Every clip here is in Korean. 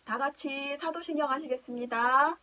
다 같이 사도신경 하시겠습니다.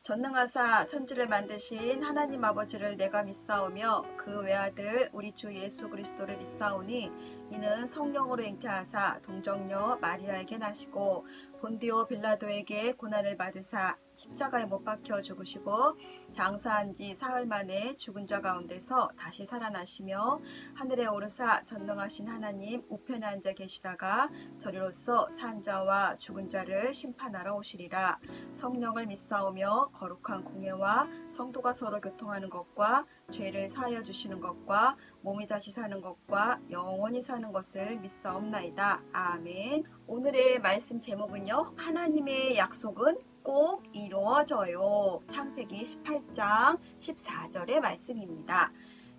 전능하사 천지를 만드신 하나님 아버지를 내가 믿사오며 그 외아들 우리 주 예수 그리스도를 믿사오니 이는 성령으로 잉태하사 동정녀 마리아에게 나시고 본디오 빌라도에게 고난을 받으사 십자가에 못 박혀 죽으시고 장사한 지 사흘 만에 죽은 자 가운데서 다시 살아나시며 하늘에 오르사 전능하신 하나님 우편에 앉아 계시다가 저리로서 산 자와 죽은 자를 심판하러 오시리라. 성령을 믿사오며 거룩한 공예와 성도가 서로 교통하는 것과 죄를 사하여 주시는 것과 몸이 다시 사는 것과 영원히 사는 것을 믿사옵나이다. 아멘. 오늘의 말씀 제목은요, 하나님의 약속은 꼭 이루어져요. 창세기 18장 14절의 말씀입니다.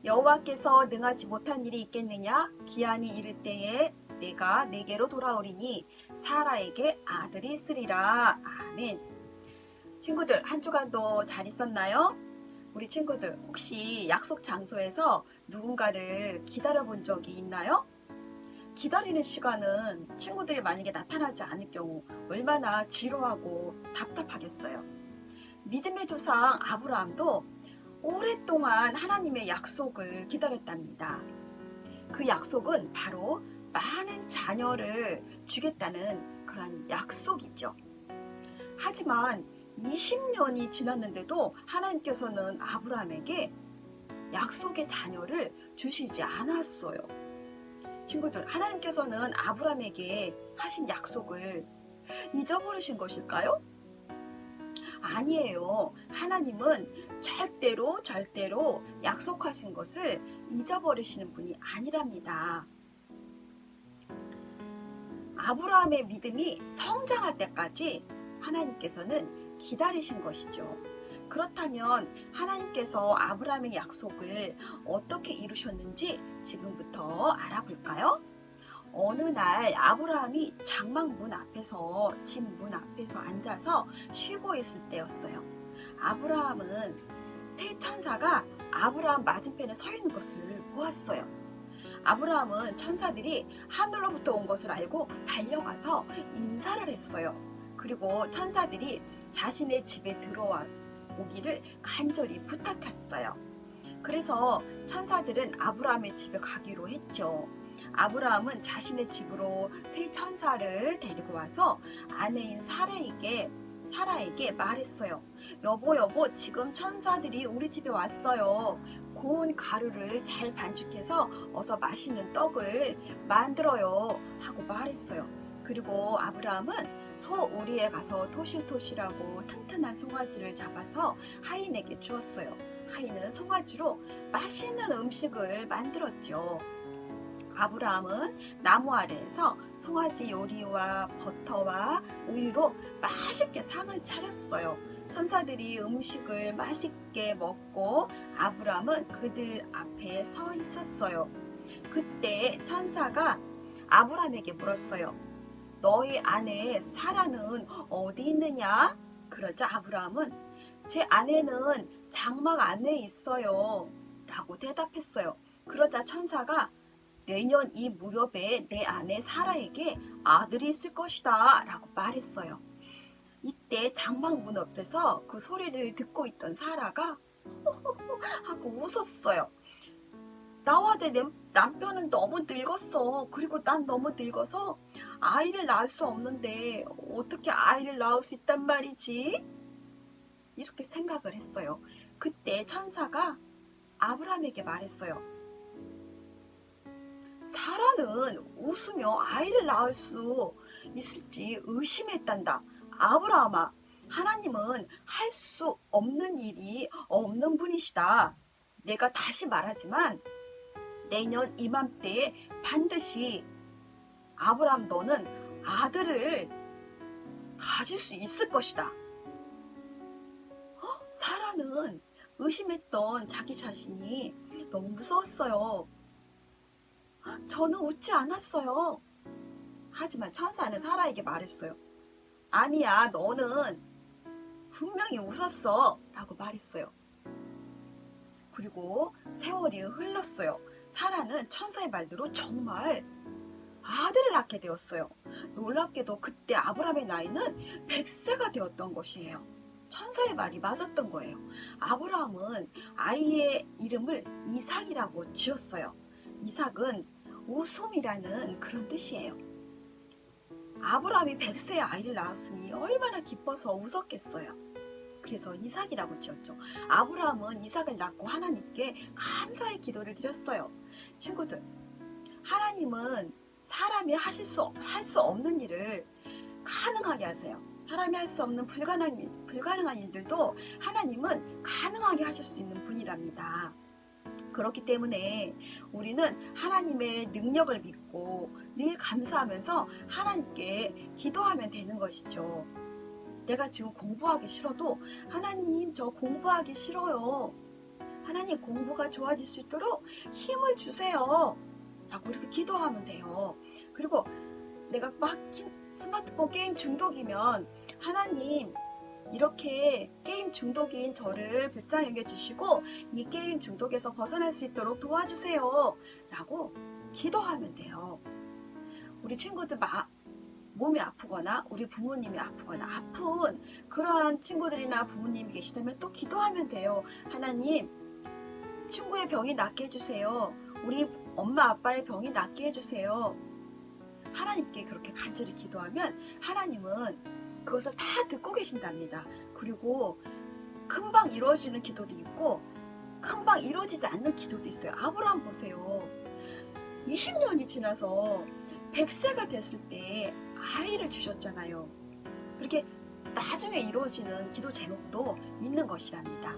여호와께서 능하지 못한 일이 있겠느냐? 기한이 이를 때에 내가 내게로 돌아오리니 사라에게 아들이 있으리라. 아멘. 친구들, 한 주간도 잘 있었나요? 우리 친구들 혹시 약속 장소에서 누군가를 기다려 본 적이 있나요? 기다리는 시간은 친구들이 만약에 나타나지 않을 경우 얼마나 지루하고 답답하겠어요. 믿음의 조상 아브라함도 오랫동안 하나님의 약속을 기다렸답니다. 그 약속은 바로 많은 자녀를 주겠다는 그런 약속이죠. 하지만 20년이 지났는데도 하나님께서는 아브라함에게 약속의 자녀를 주시지 않았어요. 친구들, 하나님께서는 아브라함에게 하신 약속을 잊어버리신 것일까요? 아니에요. 하나님은 절대로 약속하신 것을 잊어버리시는 분이 아니랍니다. 아브라함의 믿음이 성장할 때까지 하나님께서는 기다리신 것이죠. 그렇다면 하나님께서 아브라함의 약속을 어떻게 이루셨는지 지금부터 알아볼까요? 어느 날 아브라함이 장막문 앞에서 집 문 앞에서 앉아서 쉬고 있을 때였어요. 아브라함은 새 천사가 아브라함 맞은편에 서 있는 것을 보았어요. 아브라함은 천사들이 하늘로부터 온 것을 알고 달려가서 인사를 했어요. 그리고 천사들이 자신의 집에 들어와 오기를 간절히 부탁했어요. 그래서 천사들은 아브라함의 집에 가기로 했죠. 아브라함은 자신의 집으로 새 천사를 데리고 와서 아내인 사라에게 말했어요. 여보, 지금 천사들이 우리 집에 왔어요. 고운 가루를 잘 반죽해서 어서 맛있는 떡을 만들어요 하고 말했어요. 그리고 아브라함은 소 우리에 가서 토실토실하고 튼튼한 송아지를 잡아서 하인에게 주었어요. 하인은 송아지로 맛있는 음식을 만들었죠. 아브라함은 나무 아래에서 송아지 요리와 버터와 우유로 맛있게 상을 차렸어요. 천사들이 음식을 맛있게 먹고 아브라함은 그들 앞에 서 있었어요. 그때 천사가 아브라함에게 물었어요. 너희 아내 사라는 어디 있느냐? 그러자 아브라함은 제 아내는 장막 안에 있어요 라고 대답했어요. 그러자 천사가 내년 이 무렵에 내 아내 사라에게 아들이 있을 것이다 라고 말했어요. 이때 장막 문 옆에서 그 소리를 듣고 있던 사라가 하고 웃었어요. 나와 내 남편은 너무 늙었어. 그리고 난 너무 늙어서 아이를 낳을 수 없는데 어떻게 아이를 낳을 수 있단 말이지? 이렇게 생각을 했어요. 그때 천사가 아브라함에게 말했어요. 사라는 웃으며 아이를 낳을 수 있을지 의심했단다. 아브라함아, 하나님은 할 수 없는 일이 없는 분이시다. 내가 다시 말하지만 내년 이맘때에 반드시 아브라함 너는 아들을 가질 수 있을 것이다. 사라는 의심했던 자기 자신이 너무 무서웠어요. 저는 웃지 않았어요. 하지만 천사는 사라에게 말했어요. 아니야, 너는 분명히 웃었어 라고 말했어요. 그리고 세월이 흘렀어요. 사라는 천사의 말대로 정말 아들을 낳게 낳게 되었어요. 놀랍게도 그때 아브라함의 나이는 100세가 되었던 것이에요. 천사의 말이 맞았던 거예요. 아브라함은 아이의 이름을 이삭이라고 지었어요. 이삭은 웃음이라는 그런 뜻이에요. 아브라함이 100세의 아이를 낳았으니 얼마나 기뻐서 웃었겠어요. 그래서 이삭이라고 지었죠. 아브라함은 이삭을 낳고 하나님께 감사의 기도를 드렸어요. 친구들, 하나님은 사람이 할 수 없는 일을 가능하게 하세요. 사람이 할 수 없는 불가능한 일들도 하나님은 가능하게 하실 수 있는 분이랍니다. 그렇기 때문에 우리는 하나님의 능력을 믿고 늘 감사하면서 하나님께 기도하면 되는 것이죠. 내가 지금 공부하기 싫어도 하나님, 저 공부하기 싫어요. 하나님, 공부가 좋아질 수 있도록 힘을 주세요. 라고 이렇게 기도하면 돼요. 그리고 내가 막 스마트폰 게임 중독이면 하나님, 이렇게 게임 중독인 저를 불쌍히 여겨주시고 이 게임 중독에서 벗어날 수 있도록 도와주세요. 라고 기도하면 돼요. 우리 친구들 몸이 아프거나 우리 부모님이 아프거나 아픈 그러한 친구들이나 부모님이 계시다면 또 기도하면 돼요. 하나님, 친구의 병이 낫게 해주세요. 우리 엄마 아빠의 병이 낫게 해주세요. 하나님께 그렇게 간절히 기도하면 하나님은 그것을 다 듣고 계신답니다. 그리고 금방 이루어지는 기도도 있고 금방 이루어지지 않는 기도도 있어요. 아브라함 보세요. 20년이 지나서 100세가 됐을 때 아이를 주셨잖아요. 그렇게 나중에 이루어지는 기도 제목도 있는 것이랍니다.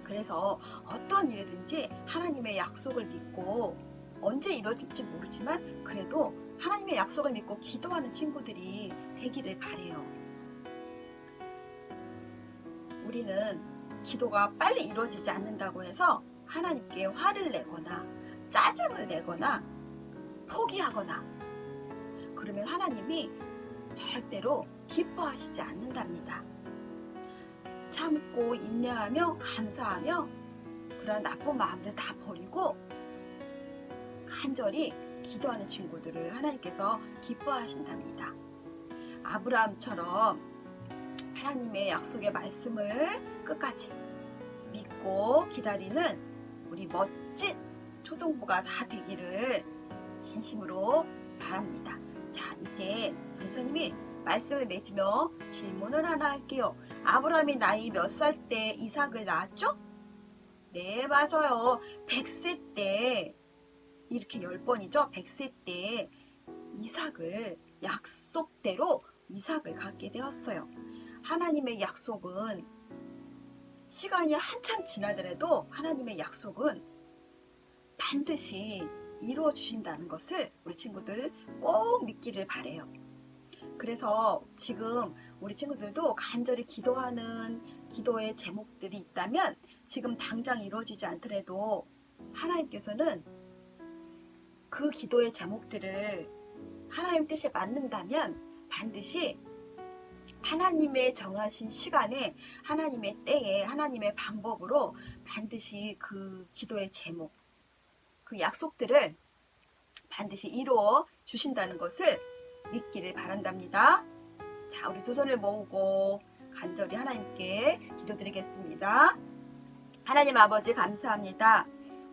그래서 어떤 일이든지 하나님의 약속을 믿고 언제 이루어질지 모르지만 그래도 하나님의 약속을 믿고 기도하는 친구들이 되기를 바래요. 우리는 기도가 빨리 이루어지지 않는다고 해서 하나님께 화를 내거나 짜증을 내거나 포기하거나 그러면 하나님이 절대로 기뻐하시지 않는답니다. 참고 인내하며 감사하며 그런 나쁜 마음들 다 버리고 간절히 기도하는 친구들을 하나님께서 기뻐하신답니다. 아브라함처럼 하나님의 약속의 말씀을 끝까지 믿고 기다리는 우리 멋진 초등부가 다 되기를 진심으로 바랍니다. 자, 이제 전사님이 말씀을 맺으며 질문을 하나 할게요. 아브라함이 나이 몇 살 때 이삭을 낳았죠? 네, 맞아요. 100세 때, 이렇게 10번이죠. 100세 때 이삭을 약속대로 이삭을 갖게 되었어요. 하나님의 약속은 시간이 한참 지나더라도 하나님의 약속은 반드시 이루어 주신다는 것을 우리 친구들 꼭 믿기를 바래요. 그래서 지금 우리 친구들도 간절히 기도하는 기도의 제목들이 있다면 지금 당장 이루어지지 않더라도 하나님께서는 그 기도의 제목들을 하나님 뜻에 맞는다면 반드시 하나님의 정하신 시간에 하나님의 때에 하나님의 방법으로 반드시 그 기도의 제목, 그 약속들을 반드시 이루어 주신다는 것을 믿기를 바란답니다. 자, 우리 두 손을 모으고 간절히 하나님께 기도드리겠습니다. 하나님 아버지 감사합니다.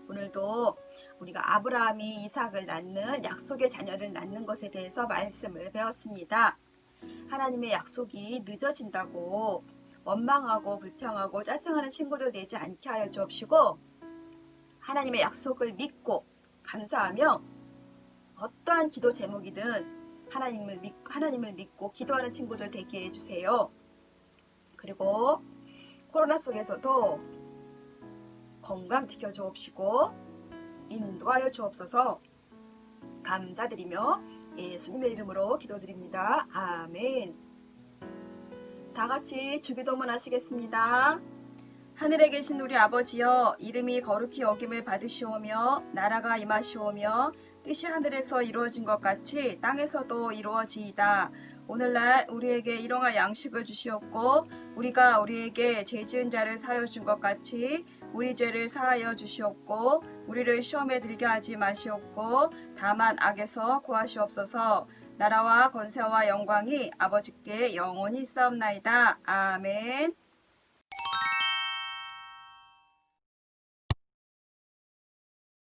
오늘도 우리가 아브라함이 이삭을 낳는 약속의 자녀를 낳는 것에 대해서 말씀을 배웠습니다. 하나님의 약속이 늦어진다고 원망하고 불평하고 짜증하는 친구들 되지 않게 하여 주옵시고 하나님의 약속을 믿고 감사하며 어떠한 기도 제목이든 하나님을 믿고 기도하는 친구들 되게 해주세요. 그리고 코로나 속에서도 건강 지켜주옵시고 인도하여 주옵소서. 감사드리며 예수님의 이름으로 기도드립니다. 아멘. 다 같이 주기도문 하시겠습니다. 하늘에 계신 우리 아버지여, 이름이 거룩히 여김을 받으시오며 나라가 임하시오며 뜻이 하늘에서 이루어진 것 같이 땅에서도 이루어지이다. 오늘날 우리에게 일용할 양식을 주시옵고 우리가 우리에게 죄 지은 자를 사하여 준 것 같이 우리 죄를 사하여 주시옵고 우리를 시험에 들게 하지 마시옵고 다만 악에서 구하시옵소서. 나라와 권세와 영광이 아버지께 영원히 있사옵나이다. 아멘.